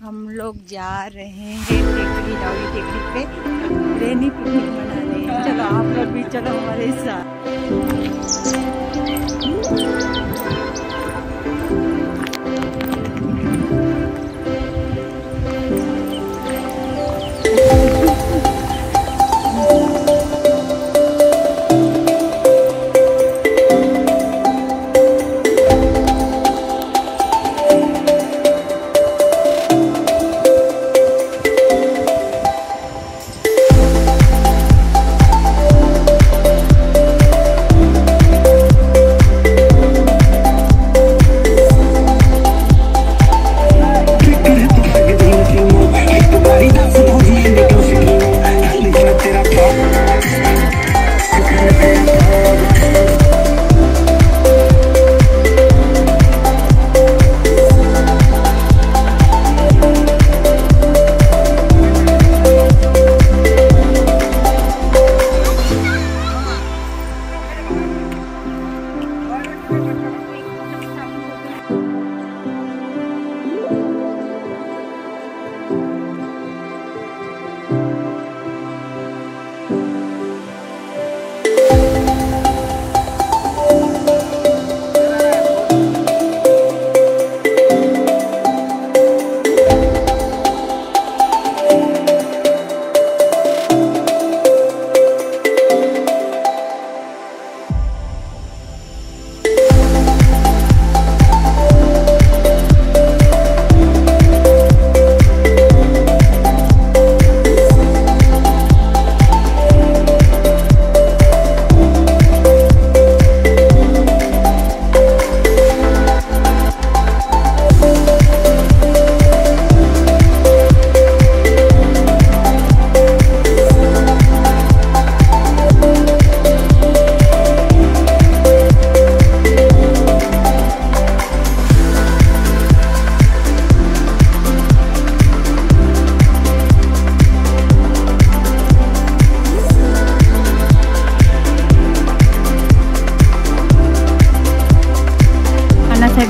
हम लोग जा रहे हैं टेकरी डाउडी टेकरी पे रेनी पिकनिक मना रहे हैं। चलो आप लोग भी चलो हमारे साथ।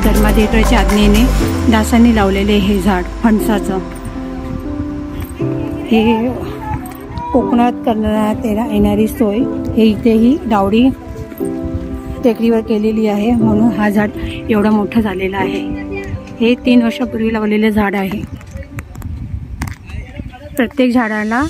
धर्माधिकाऱ्याच्या आज्ञेने दासांनी लावलेले हे झाड फणसाचं हे कोकणात करण्यात येणारी सोय हे इथेही डावडी टेकडीवर केलेली आहे, म्हणून हा झाड एवढा मोठा झालेला आहे। हे 3 वर्षापूर्वी लावलेले झाड आहे। प्रत्येक झाडाला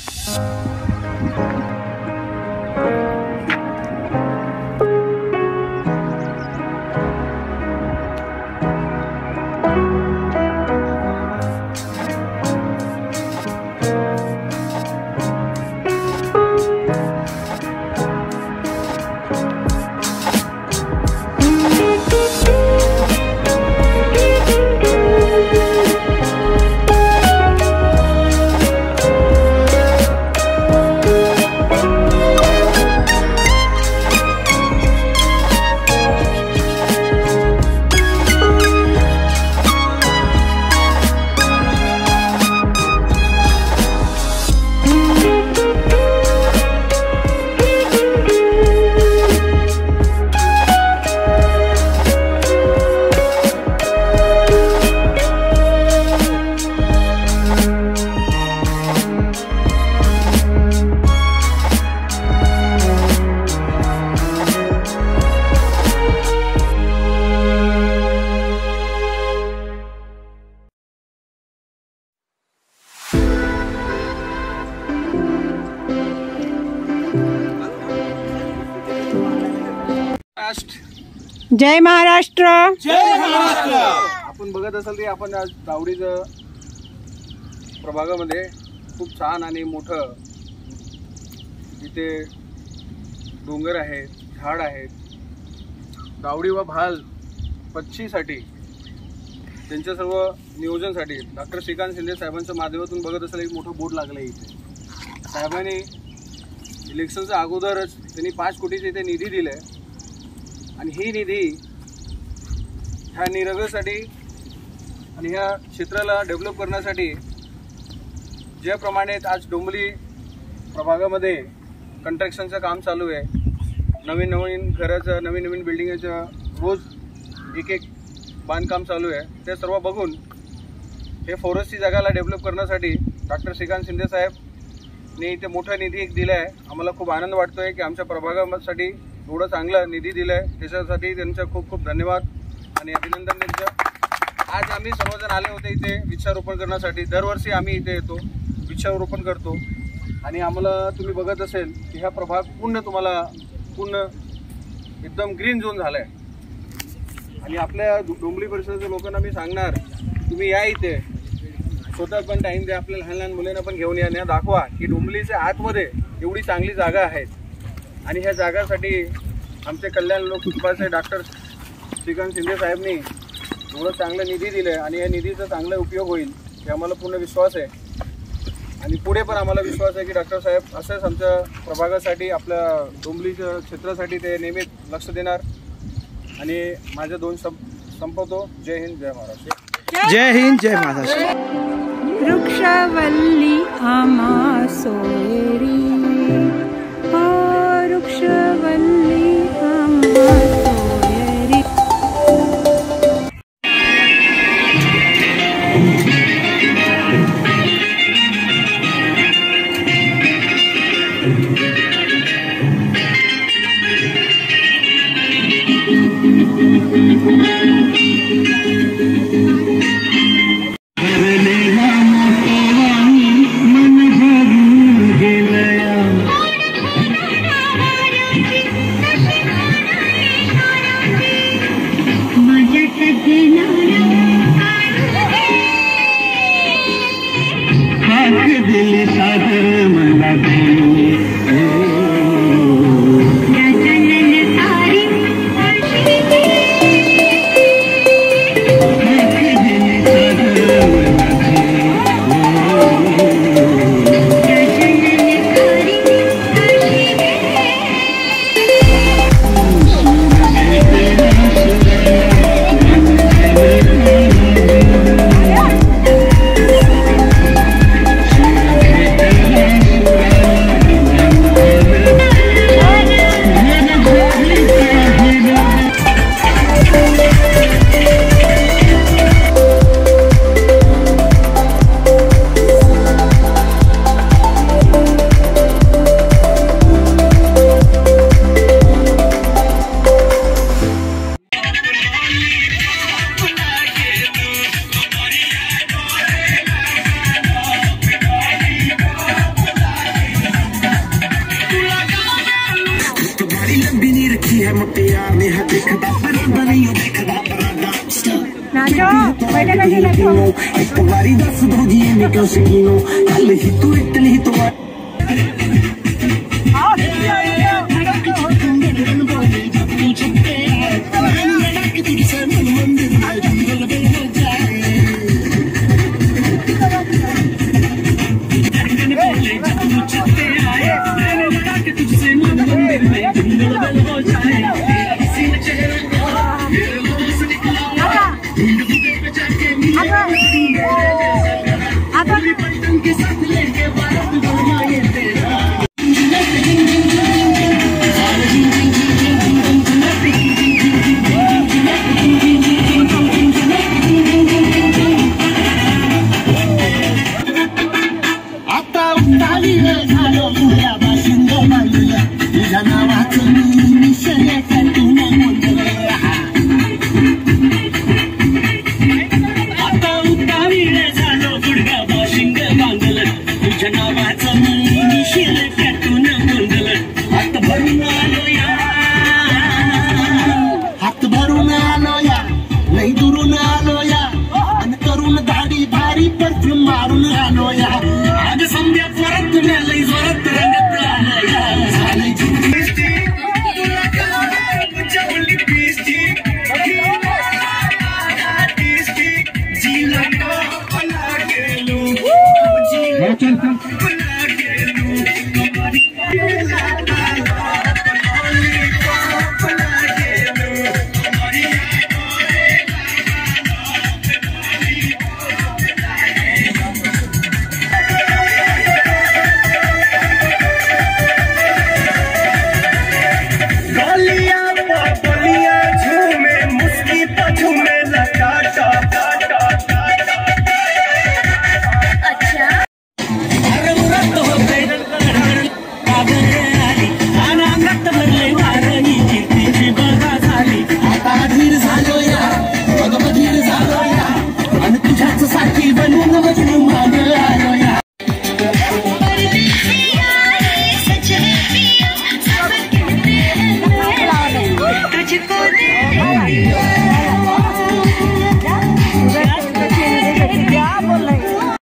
जय महाराष्ट्र। जय महाराष्ट्र। आपण बघत असाल की आपण आज डावडीचं प्रभागामध्ये खूप छान आणि मोठं इथे डोंगर आहे, झाड आहेत। डावडी व भाल पक्षीसाठी त्यांच्या सर्व नियोजनासाठी डॉक्टर श्रीकांत शिंदे साहेबांच्या माध्यमातून बघत असाल एक मोठं बोर्ड लागलं आहे इथे। साहेबांनी इलेक्शनच्या अगोदरच त्यांनी 5 कोटीचे इथे निधी दिले आणि ही निधी ह्या निसर्गासाठी आणि ह्या क्षेत्राला डेव्हलप करण्यासाठी ज्याप्रमाणे आज डोंबिवली प्रभागामध्ये कंस्ट्रक्शनचं काम चालू आहे, नवीन नवीन घराचं नवीन नवीन बिल्डिंगाचं रोज एक बांधकाम चालू आहे, ते सर्व बघून हे फॉरेस्टची जागाला डेव्हलप करण्यासाठी डॉक्टर श्रीकांत शिंदे साहेबने इथे मोठा निधी एक दिला आहे. आम्हाला खूप आनंद वाटतोय की आमच्या प्रभागासाठी एवढं चांगला निधी दिला आहे. त्याच्यासाठी त्यांचं खूप खूप धन्यवाद आणि अभिनंदन त्यांचं. आज आम्ही सर्वजण आले होते इथे वृक्षारोपण करण्यासाठी. दरवर्षी आम्ही इथे येतो, वृक्षारोपण करतो आणि आम्हाला तुम्ही बघत असेल की हा प्रभाग पूर्ण एकदम ग्रीन झोन झाला आहे. आणि आपल्या डोंबली परिसराच्या लोकांना मी सांगणार, तुम्ही या इथे स्वतः पण टाईम द्या, आपल्या लहान लहान मुलांना पण घेऊन या, दाखवा की डोंबलीच्या आतमध्ये एवढी चांगली जागा आहे. आणि ह्या जागासाठी आमचे कल्याण लोकसभाचे डॉक्टर श्रीकांत शिंदे साहेबनी एवढं चांगलं निधी दिलं आहे आणि या निधीचा चांगला उपयोग होईल हे आम्हाला पूर्ण विश्वास आहे. आणि पुढे पण आम्हाला विश्वास आहे की डॉक्टर साहेब असंच आमच्या प्रभागासाठी, आपल्या डोंबलीच्या क्षेत्रासाठी ते नेहमीच लक्ष देणार. आणि माझे 2 संपवतो. जय हिंद, जय महाराष्ट्र. जय हिंद, जय महाराष्ट्र. वृक्षवल्ली आम्हा सोयरी, वृक्षवल्ली आम्हा सोयरी. एक बारी दस दो दिए में क्यों शकीनो कल ही तू इतनी तो चल